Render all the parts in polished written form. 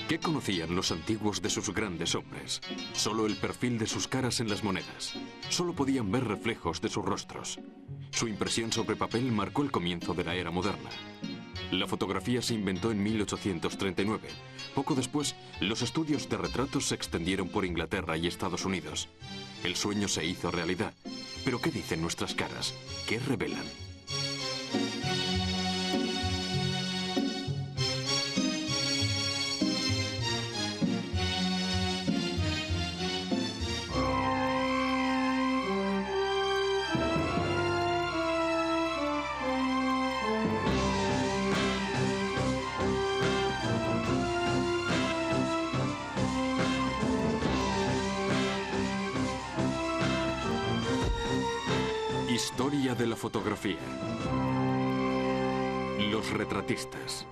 ¿Qué conocían los antiguos de sus grandes hombres? Solo el perfil de sus caras en las monedas. Solo podían ver reflejos de sus rostros. Su impresión sobre papel marcó el comienzo de la era moderna. La fotografía se inventó en 1839. Poco después, los estudios de retratos se extendieron por Inglaterra y Estados Unidos. El sueño se hizo realidad. ¿Pero qué dicen nuestras caras? ¿Qué revelan? Historia de la fotografía. Los retratistas.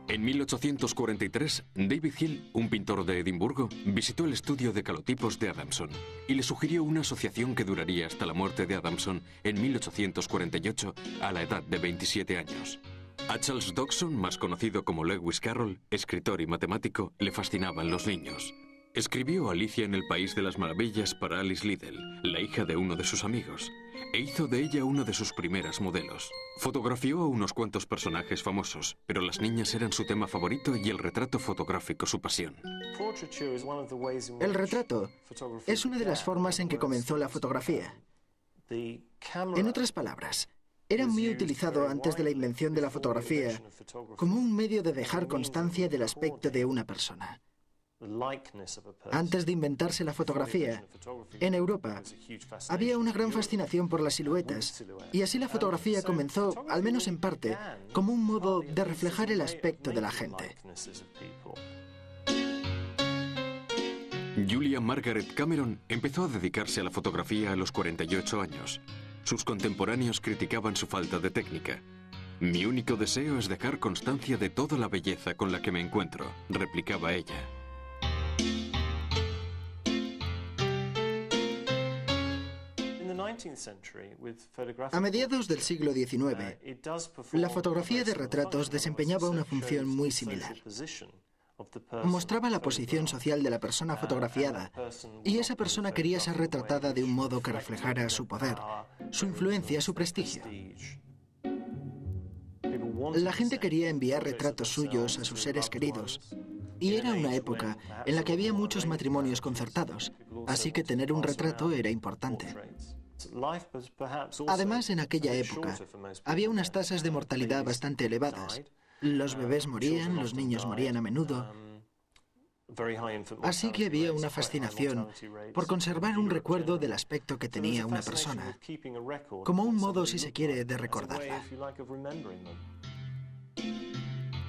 En 1843, David Hill, un pintor de Edimburgo, visitó el estudio de calotipos de Adamson y le sugirió una asociación que duraría hasta la muerte de Adamson en 1848 a la edad de 27 años. A Charles Dodgson, más conocido como Lewis Carroll, escritor y matemático, le fascinaban los niños. Escribió Alicia en el País de las Maravillas para Alice Liddell, la hija de uno de sus amigos, e hizo de ella una de sus primeras modelos. Fotografió a unos cuantos personajes famosos, pero las niñas eran su tema favorito y el retrato fotográfico su pasión. El retrato es una de las formas en que comenzó la fotografía. En otras palabras, era muy utilizado antes de la invención de la fotografía como un medio de dejar constancia del aspecto de una persona. Antes de inventarse la fotografía, en Europa había una gran fascinación por las siluetas, y así la fotografía comenzó, al menos en parte, como un modo de reflejar el aspecto de la gente. Julia Margaret Cameron empezó a dedicarse a la fotografía a los 48 años. Sus contemporáneos criticaban su falta de técnica. «Mi único deseo es dejar constancia de toda la belleza con la que me encuentro», replicaba ella. A mediados del siglo XIX, la fotografía de retratos desempeñaba una función muy similar. Mostraba la posición social de la persona fotografiada, y esa persona quería ser retratada de un modo que reflejara su poder, su influencia, su prestigio. La gente quería enviar retratos suyos a sus seres queridos, y era una época en la que había muchos matrimonios concertados, así que tener un retrato era importante. Además, en aquella época, había unas tasas de mortalidad bastante elevadas. Los bebés morían, los niños morían a menudo. Así que había una fascinación por conservar un recuerdo del aspecto que tenía una persona, como un modo, si se quiere, de recordarla.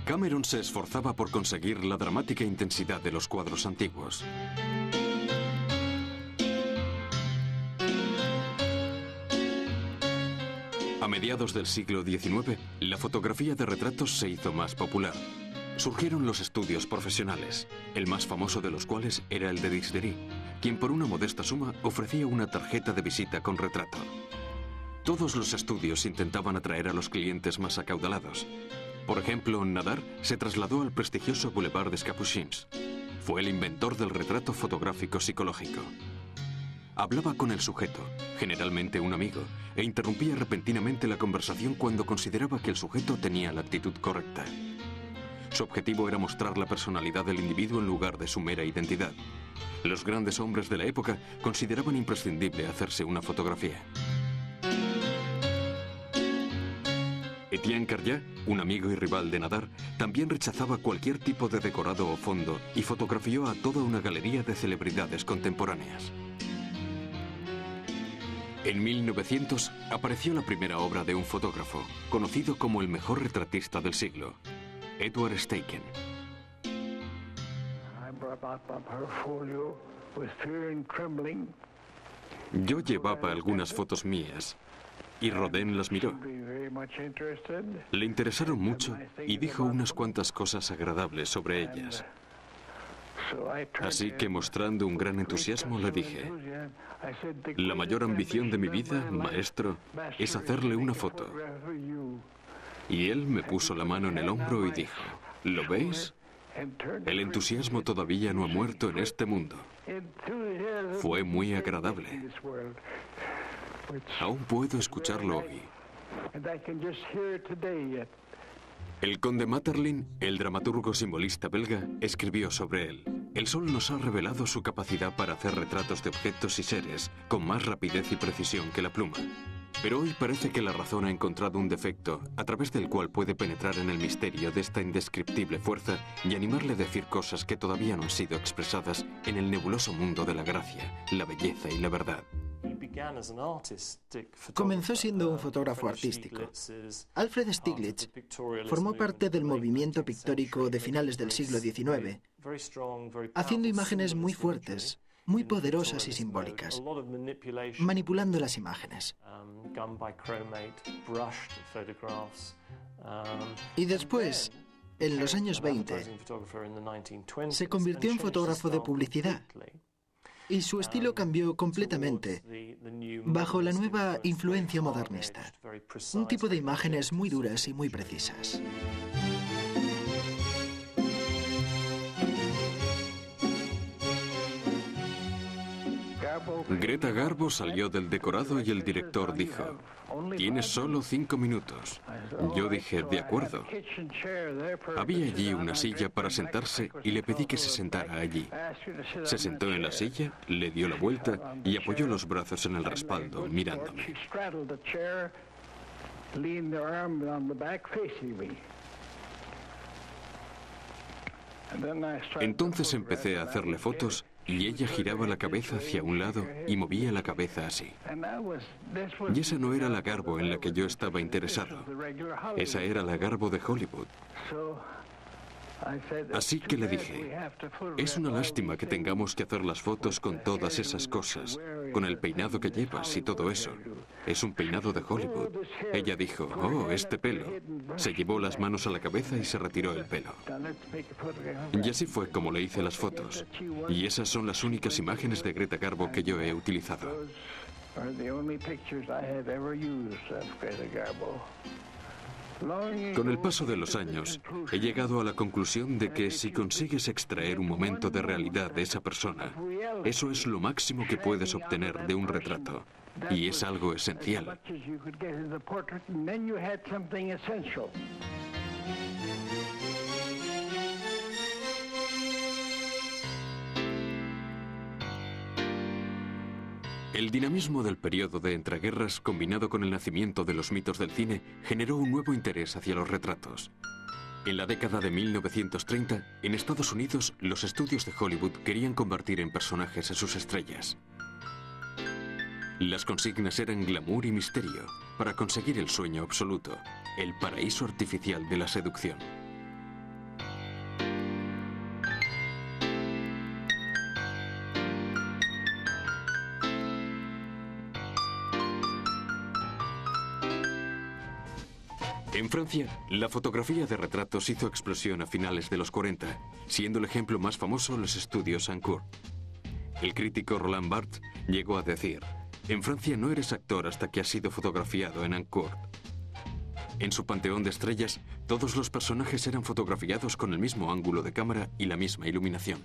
Cameron se esforzaba por conseguir la dramática intensidad de los cuadros antiguos. A mediados del siglo XIX, la fotografía de retratos se hizo más popular. Surgieron los estudios profesionales, el más famoso de los cuales era el de Dixdery, quien por una modesta suma ofrecía una tarjeta de visita con retrato. Todos los estudios intentaban atraer a los clientes más acaudalados. Por ejemplo, Nadar se trasladó al prestigioso Boulevard des Capucines. Fue el inventor del retrato fotográfico psicológico. Hablaba con el sujeto, generalmente un amigo, e interrumpía repentinamente la conversación cuando consideraba que el sujeto tenía la actitud correcta. Su objetivo era mostrar la personalidad del individuo en lugar de su mera identidad. Los grandes hombres de la época consideraban imprescindible hacerse una fotografía. Étienne Carrier, un amigo y rival de Nadar, también rechazaba cualquier tipo de decorado o fondo y fotografió a toda una galería de celebridades contemporáneas. En 1900 apareció la primera obra de un fotógrafo, conocido como el mejor retratista del siglo, Edward Steichen. Yo llevaba algunas fotos mías y Rodin las miró. Le interesaron mucho y dijo unas cuantas cosas agradables sobre ellas. Así que, mostrando un gran entusiasmo, le dije: la mayor ambición de mi vida, maestro, es hacerle una foto. Y él me puso la mano en el hombro y dijo: ¿Lo veis? El entusiasmo todavía no ha muerto en este mundo. Fue muy agradable. Aún puedo escucharlo hoy. El conde Maeterlinck, el dramaturgo simbolista belga, escribió sobre él: el sol nos ha revelado su capacidad para hacer retratos de objetos y seres con más rapidez y precisión que la pluma. Pero hoy parece que la razón ha encontrado un defecto a través del cual puede penetrar en el misterio de esta indescriptible fuerza y animarle a decir cosas que todavía no han sido expresadas en el nebuloso mundo de la gracia, la belleza y la verdad. Comenzó siendo un fotógrafo artístico. Alfred Stieglitz formó parte del movimiento pictórico de finales del siglo XIX, haciendo imágenes muy fuertes, muy poderosas y simbólicas, manipulando las imágenes. Y después, en los años 20, se convirtió en fotógrafo de publicidad. Y su estilo cambió completamente bajo la nueva influencia modernista. Un tipo de imágenes muy duras y muy precisas. Greta Garbo salió del decorado y el director dijo: tienes solo 5 minutos. Yo dije: de acuerdo. Había allí una silla para sentarse y le pedí que se sentara allí. Se sentó en la silla, le dio la vuelta y apoyó los brazos en el respaldo, mirándome. Entonces empecé a hacerle fotos y ella giraba la cabeza hacia un lado y movía la cabeza así. Y esa no era la Garbo en la que yo estaba interesado. Esa era la Garbo de Hollywood. Así que le dije: es una lástima que tengamos que hacer las fotos con todas esas cosas, con el peinado que llevas y todo eso. Es un peinado de Hollywood. Ella dijo: oh, este pelo. Se llevó las manos a la cabeza y se retiró el pelo. Y así fue como le hice las fotos. Y esas son las únicas imágenes de Greta Garbo que yo he utilizado. Con el paso de los años, he llegado a la conclusión de que si consigues extraer un momento de realidad de esa persona, eso es lo máximo que puedes obtener de un retrato. Y es algo esencial. El dinamismo del periodo de entreguerras, combinado con el nacimiento de los mitos del cine, generó un nuevo interés hacia los retratos. En la década de 1930, en Estados Unidos, los estudios de Hollywood querían convertir en personajes a sus estrellas. Las consignas eran glamour y misterio, para conseguir el sueño absoluto, el paraíso artificial de la seducción. En Francia, la fotografía de retratos hizo explosión a finales de los 40, siendo el ejemplo más famoso los estudios Ancourt. El crítico Roland Barthes llegó a decir: en Francia no eres actor hasta que has sido fotografiado en Ancourt. En su panteón de estrellas, todos los personajes eran fotografiados con el mismo ángulo de cámara y la misma iluminación.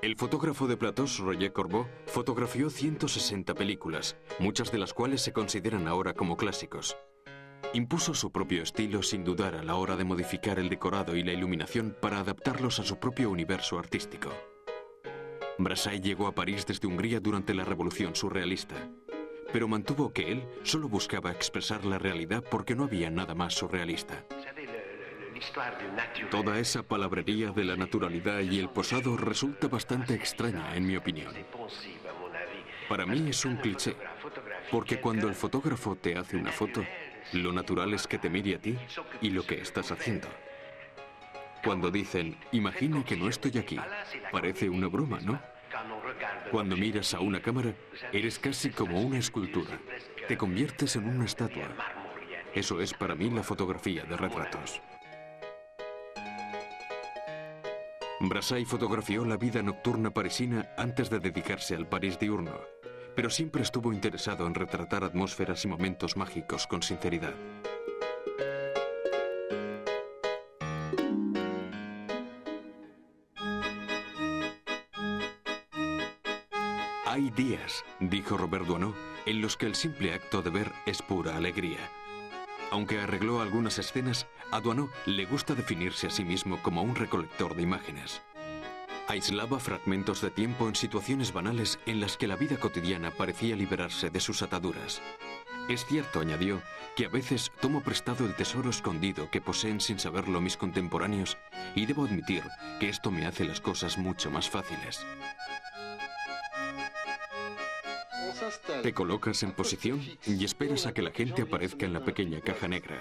El fotógrafo de platos, Roger Corbeau, fotografió 160 películas, muchas de las cuales se consideran ahora como clásicos. Impuso su propio estilo sin dudar a la hora de modificar el decorado y la iluminación para adaptarlos a su propio universo artístico. Brassai llegó a París desde Hungría durante la Revolución Surrealista, pero mantuvo que él solo buscaba expresar la realidad porque no había nada más surrealista. Toda esa palabrería de la naturalidad y el posado resulta bastante extraña, en mi opinión. Para mí es un cliché, porque cuando el fotógrafo te hace una foto, lo natural es que te mire a ti y lo que estás haciendo. Cuando dicen, imagine que no estoy aquí, parece una broma, ¿no? Cuando miras a una cámara, eres casi como una escultura. Te conviertes en una estatua. Eso es para mí la fotografía de retratos. Brassai fotografió la vida nocturna parisina antes de dedicarse al París diurno, pero siempre estuvo interesado en retratar atmósferas y momentos mágicos con sinceridad. Hay días, dijo Robert Doisneau, en los que el simple acto de ver es pura alegría. Aunque arregló algunas escenas, a Doisneau le gusta definirse a sí mismo como un recolector de imágenes. Aislaba fragmentos de tiempo en situaciones banales en las que la vida cotidiana parecía liberarse de sus ataduras. Es cierto, añadió, que a veces tomo prestado el tesoro escondido que poseen sin saberlo mis contemporáneos y debo admitir que esto me hace las cosas mucho más fáciles. Te colocas en posición y esperas a que la gente aparezca en la pequeña caja negra.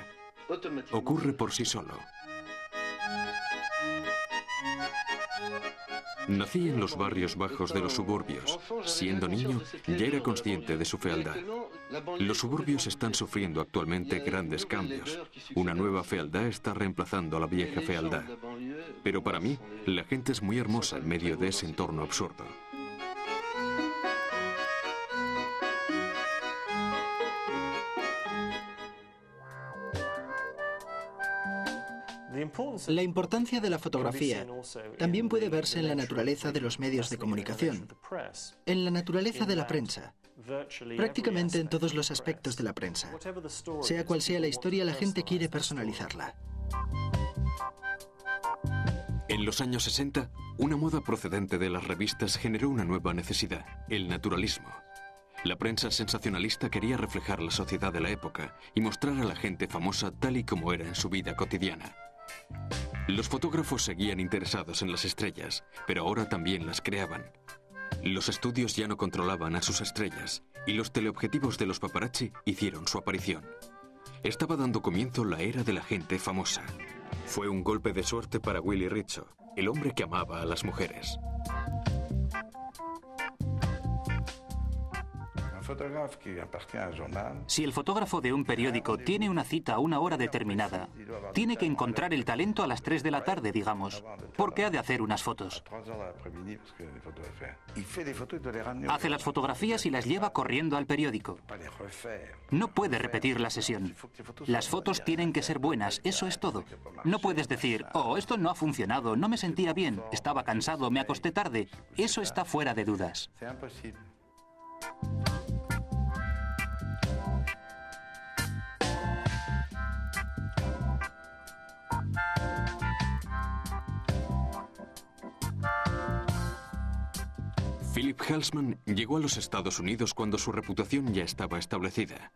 Ocurre por sí solo. Nací en los barrios bajos de los suburbios. Siendo niño, ya era consciente de su fealdad. Los suburbios están sufriendo actualmente grandes cambios. Una nueva fealdad está reemplazando a la vieja fealdad. Pero para mí, la gente es muy hermosa en medio de ese entorno absurdo. La importancia de la fotografía también puede verse en la naturaleza de los medios de comunicación, en la naturaleza de la prensa, prácticamente en todos los aspectos de la prensa. Sea cual sea la historia, la gente quiere personalizarla. En los años 60, una moda procedente de las revistas generó una nueva necesidad, el naturalismo. La prensa sensacionalista quería reflejar la sociedad de la época y mostrar a la gente famosa tal y como era en su vida cotidiana. Los fotógrafos seguían interesados en las estrellas, pero ahora también las creaban. Los estudios ya no controlaban a sus estrellas y los teleobjetivos de los paparazzi hicieron su aparición. Estaba dando comienzo la era de la gente famosa. Fue un golpe de suerte para Willy Rizzo, el hombre que amaba a las mujeres. Si el fotógrafo de un periódico tiene una cita a una hora determinada, tiene que encontrar el talento a las 3 de la tarde, digamos, porque ha de hacer unas fotos. Hace las fotografías y las lleva corriendo al periódico. No puede repetir la sesión. Las fotos tienen que ser buenas, eso es todo. No puedes decir, oh, esto no ha funcionado, no me sentía bien, estaba cansado, me acosté tarde. Eso está fuera de dudas. Philip Halsman llegó a los Estados Unidos cuando su reputación ya estaba establecida.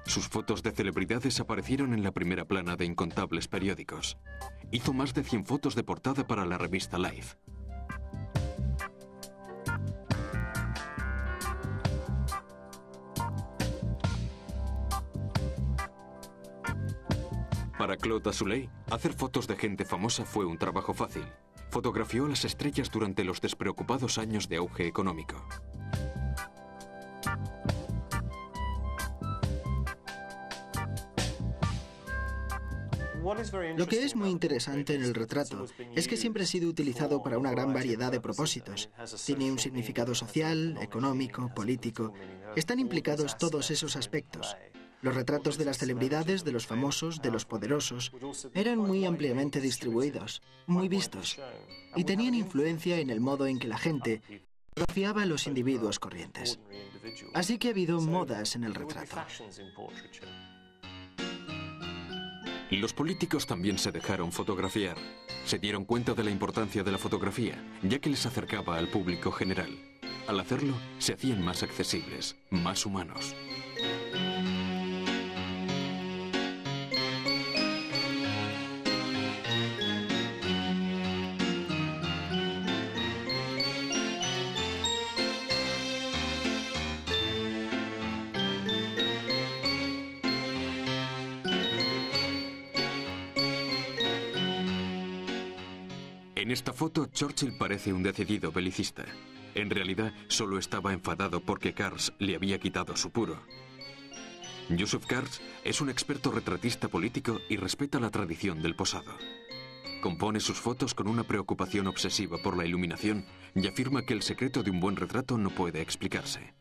Sus fotos de celebridades aparecieron en la primera plana de incontables periódicos. Hizo más de 100 fotos de portada para la revista Life. Para Claude Azoulay, hacer fotos de gente famosa fue un trabajo fácil. Fotografió a las estrellas durante los despreocupados años de auge económico. Lo que es muy interesante en el retrato es que siempre ha sido utilizado para una gran variedad de propósitos. Tiene un significado social, económico, político. Están implicados todos esos aspectos. Los retratos de las celebridades, de los famosos, de los poderosos, eran muy ampliamente distribuidos, muy vistos, y tenían influencia en el modo en que la gente fotografiaba a los individuos corrientes. Así que ha habido modas en el retrato. Los políticos también se dejaron fotografiar. Se dieron cuenta de la importancia de la fotografía, ya que les acercaba al público general. Al hacerlo, se hacían más accesibles, más humanos. En esta foto, Churchill parece un decidido belicista. En realidad, solo estaba enfadado porque Kars le había quitado su puro. Yusuf Kars es un experto retratista político y respeta la tradición del posado. compone sus fotos con una preocupación obsesiva por la iluminación y afirma que el secreto de un buen retrato no puede explicarse.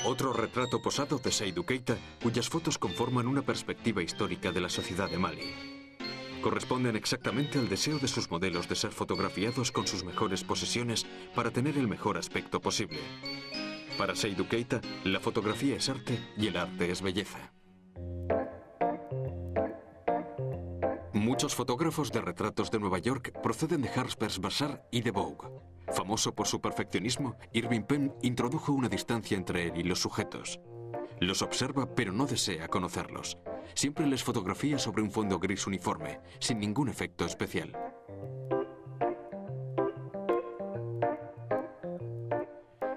Otro retrato posado de Seydou Keita, cuyas fotos conforman una perspectiva histórica de la sociedad de Mali. Corresponden exactamente al deseo de sus modelos de ser fotografiados con sus mejores posesiones para tener el mejor aspecto posible. Para Seydou Keita, la fotografía es arte y el arte es belleza. Muchos fotógrafos de retratos de Nueva York proceden de Harper's Bazaar y de Vogue. Famoso por su perfeccionismo, Irving Penn introdujo una distancia entre él y los sujetos. Los observa, pero no desea conocerlos. Siempre les fotografía sobre un fondo gris uniforme, sin ningún efecto especial.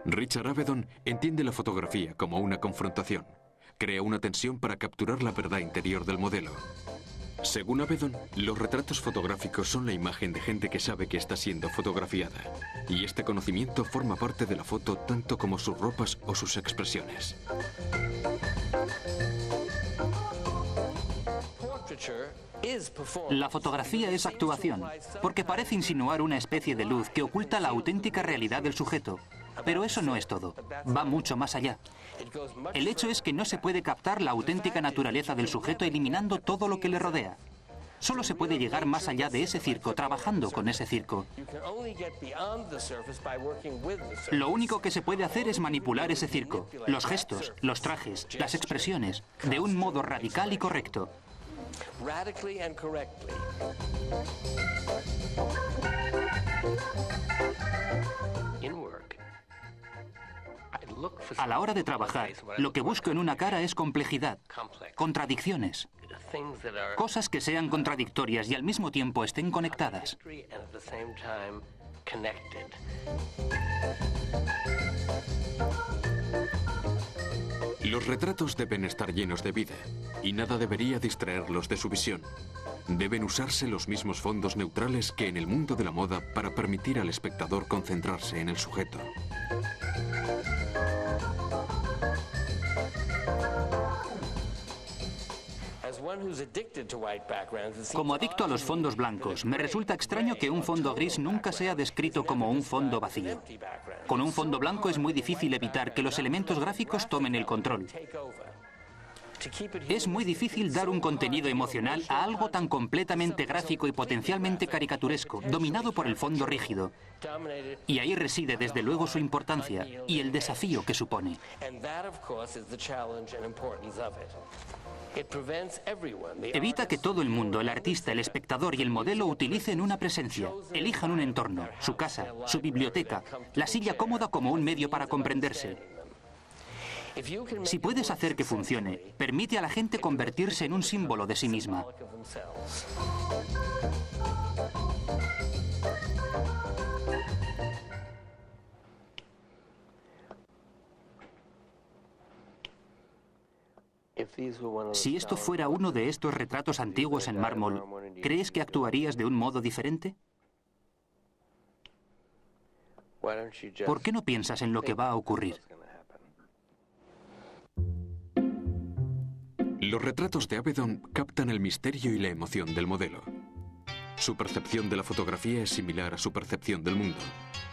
Richard Avedon entiende la fotografía como una confrontación. Crea una tensión para capturar la verdad interior del modelo. Según Avedon, los retratos fotográficos son la imagen de gente que sabe que está siendo fotografiada. Y este conocimiento forma parte de la foto tanto como sus ropas o sus expresiones. La fotografía es actuación, porque parece insinuar una especie de luz que oculta la auténtica realidad del sujeto. Pero eso no es todo, va mucho más allá. El hecho es que no se puede captar la auténtica naturaleza del sujeto eliminando todo lo que le rodea. Solo se puede llegar más allá de ese circo trabajando con ese circo. Lo único que se puede hacer es manipular ese circo, los gestos, los trajes, las expresiones, de un modo radical y correcto. A la hora de trabajar, lo que busco en una cara es complejidad, contradicciones, cosas que sean contradictorias y al mismo tiempo estén conectadas. Los retratos deben estar llenos de vida, y nada debería distraerlos de su visión. Deben usarse los mismos fondos neutrales que en el mundo de la moda para permitir al espectador concentrarse en el sujeto. Como adicto a los fondos blancos, me resulta extraño que un fondo gris nunca sea descrito como un fondo vacío. Con un fondo blanco es muy difícil evitar que los elementos gráficos tomen el control. Es muy difícil dar un contenido emocional a algo tan completamente gráfico y potencialmente caricaturesco, dominado por el fondo rígido. Y ahí reside desde luego su importancia y el desafío que supone. Evita que todo el mundo, el artista, el espectador y el modelo utilicen una presencia, elijan un entorno, su casa, su biblioteca, la silla cómoda como un medio para comprenderse. Si puedes hacer que funcione, permite a la gente convertirse en un símbolo de sí misma. Si esto fuera uno de estos retratos antiguos en mármol, ¿crees que actuarías de un modo diferente? ¿Por qué no piensas en lo que va a ocurrir? Los retratos de Avedon captan el misterio y la emoción del modelo. Su percepción de la fotografía es similar a su percepción del mundo.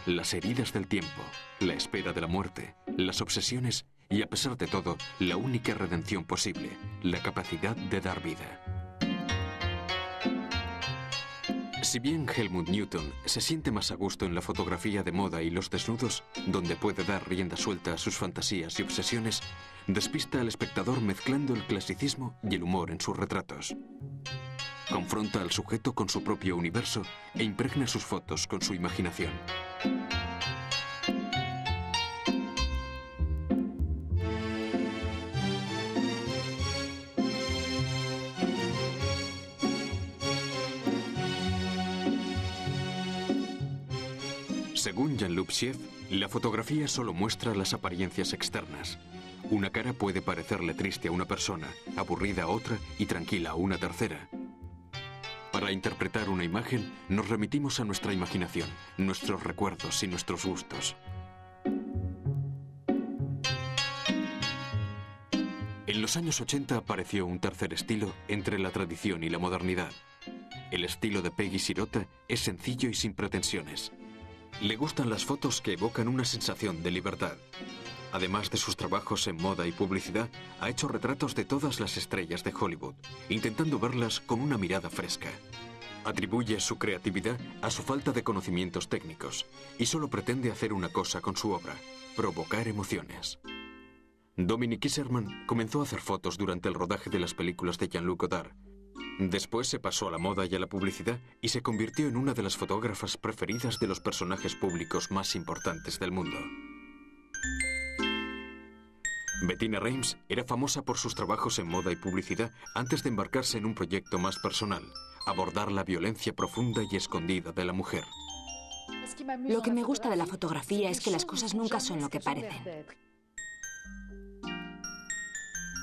Las heridas del tiempo, la espera de la muerte, las obsesiones y, a pesar de todo, la única redención posible, la capacidad de dar vida. Si bien Helmut Newton se siente más a gusto en la fotografía de moda y los desnudos, donde puede dar rienda suelta a sus fantasías y obsesiones, despista al espectador mezclando el clasicismo y el humor en sus retratos. Confronta al sujeto con su propio universo e impregna sus fotos con su imaginación. Según Jean-Luc Sieff, la fotografía solo muestra las apariencias externas. Una cara puede parecerle triste a una persona, aburrida a otra y tranquila a una tercera. Para interpretar una imagen, nos remitimos a nuestra imaginación, nuestros recuerdos y nuestros gustos. En los años 80 apareció un tercer estilo entre la tradición y la modernidad. El estilo de Peggy Sirota es sencillo y sin pretensiones. Le gustan las fotos que evocan una sensación de libertad. Además de sus trabajos en moda y publicidad, ha hecho retratos de todas las estrellas de Hollywood, intentando verlas con una mirada fresca. Atribuye su creatividad a su falta de conocimientos técnicos y solo pretende hacer una cosa con su obra: provocar emociones. Dominique Isserman comenzó a hacer fotos durante el rodaje de las películas de Jean-Luc Godard. Después se pasó a la moda y a la publicidad y se convirtió en una de las fotógrafas preferidas de los personajes públicos más importantes del mundo. Bettina Reims era famosa por sus trabajos en moda y publicidad antes de embarcarse en un proyecto más personal: abordar la violencia profunda y escondida de la mujer. Lo que me gusta de la fotografía es que las cosas nunca son lo que parecen.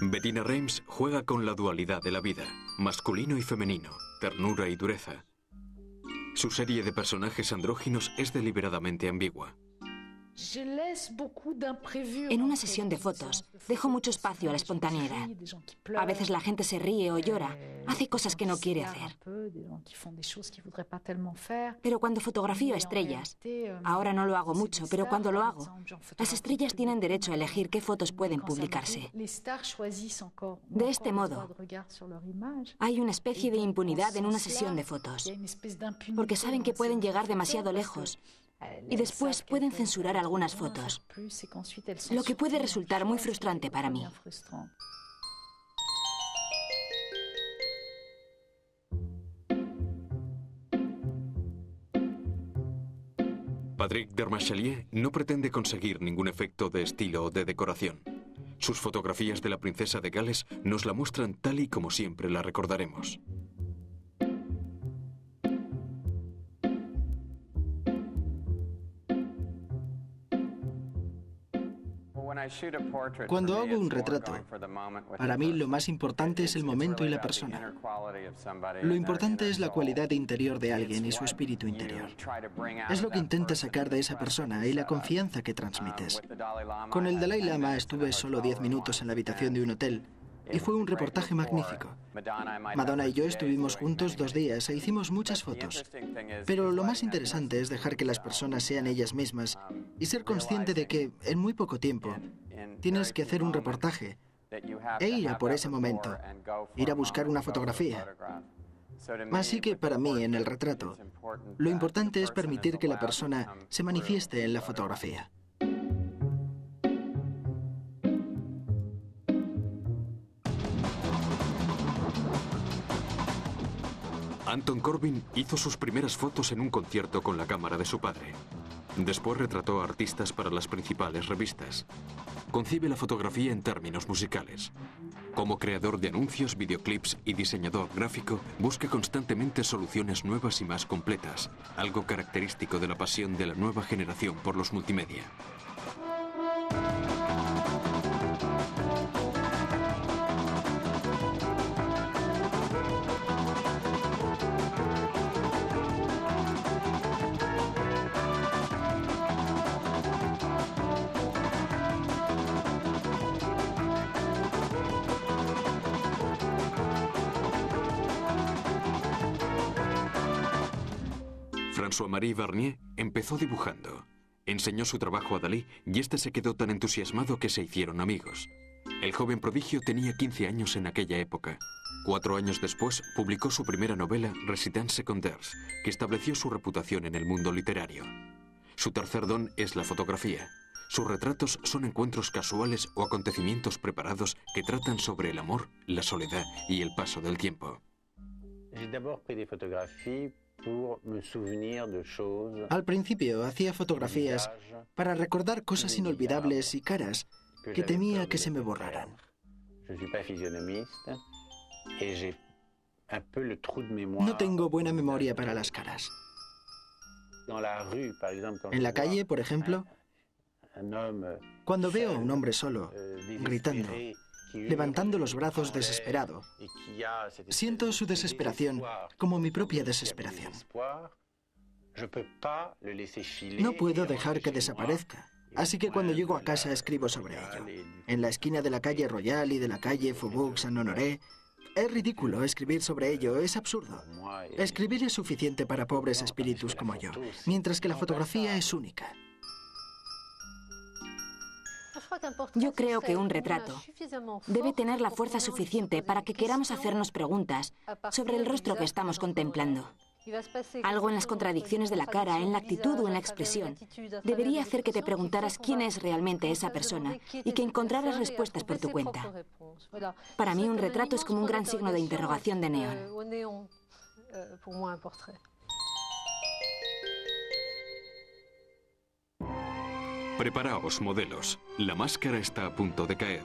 Bettina Reims juega con la dualidad de la vida, masculino y femenino, ternura y dureza. Su serie de personajes andróginos es deliberadamente ambigua. En una sesión de fotos, dejo mucho espacio a la espontaneidad. A veces la gente se ríe o llora, hace cosas que no quiere hacer. Pero cuando fotografío estrellas, ahora no lo hago mucho, pero cuando lo hago, las estrellas tienen derecho a elegir qué fotos pueden publicarse. De este modo, hay una especie de impunidad en una sesión de fotos, porque saben que pueden llegar demasiado lejos y después pueden censurar algunas fotos, lo que puede resultar muy frustrante para mí. Patrick Dermachelier no pretende conseguir ningún efecto de estilo o de decoración. Sus fotografías de la princesa de Gales nos la muestran tal y como siempre la recordaremos. Cuando hago un retrato, para mí lo más importante es el momento y la persona. Lo importante es la cualidad interior de alguien y su espíritu interior. Es lo que intentas sacar de esa persona y la confianza que transmites. Con el Dalai Lama estuve solo 10 minutos en la habitación de un hotel y fue un reportaje magnífico. Madonna y yo estuvimos juntos 2 días e hicimos muchas fotos. Pero lo más interesante es dejar que las personas sean ellas mismas y ser consciente de que, en muy poco tiempo, tienes que hacer un reportaje e ir a por ese momento, ir a buscar una fotografía. Así que para mí, en el retrato, lo importante es permitir que la persona se manifieste en la fotografía. Anton Corbijn hizo sus primeras fotos en un concierto con la cámara de su padre. Después retrató a artistas para las principales revistas. Concibe la fotografía en términos musicales. Como creador de anuncios, videoclips y diseñador gráfico, busca constantemente soluciones nuevas y más completas, algo característico de la pasión de la nueva generación por los multimedia. François-Marie Vernier empezó dibujando. Enseñó su trabajo a Dalí y este se quedó tan entusiasmado que se hicieron amigos. El joven prodigio tenía 15 años en aquella época. 4 años después publicó su primera novela, Résidence Secondaires, que estableció su reputación en el mundo literario. Su tercer don es la fotografía. Sus retratos son encuentros casuales o acontecimientos preparados que tratan sobre el amor, la soledad y el paso del tiempo. Al principio hacía fotografías para recordar cosas inolvidables y caras que temía que se me borraran. No tengo buena memoria para las caras. En la calle, por ejemplo, cuando veo a un hombre solo, gritando, levantando los brazos desesperado, siento su desesperación como mi propia desesperación. No puedo dejar que desaparezca Así que cuando llego a casa escribo sobre ello. En la esquina de la calle Royal y de la calle Faubourg Saint-Honoré. Es ridículo escribir sobre ello, es absurdo. Escribir es suficiente para pobres espíritus como yo, mientras que la fotografía es única. Yo creo que un retrato debe tener la fuerza suficiente para que queramos hacernos preguntas sobre el rostro que estamos contemplando. Algo en las contradicciones de la cara, en la actitud o en la expresión, debería hacer que te preguntaras quién es realmente esa persona y que encontraras respuestas por tu cuenta. Para mí un retrato es como un gran signo de interrogación de neón. Preparaos, modelos. La máscara está a punto de caer.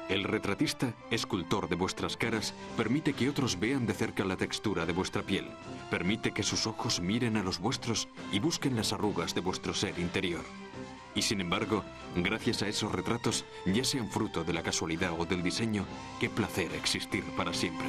El retratista, escultor de vuestras caras, permite que otros vean de cerca la textura de vuestra piel. Permite que sus ojos miren a los vuestros y busquen las arrugas de vuestro ser interior. Y sin embargo, gracias a esos retratos, ya sean fruto de la casualidad o del diseño, qué placer existir para siempre.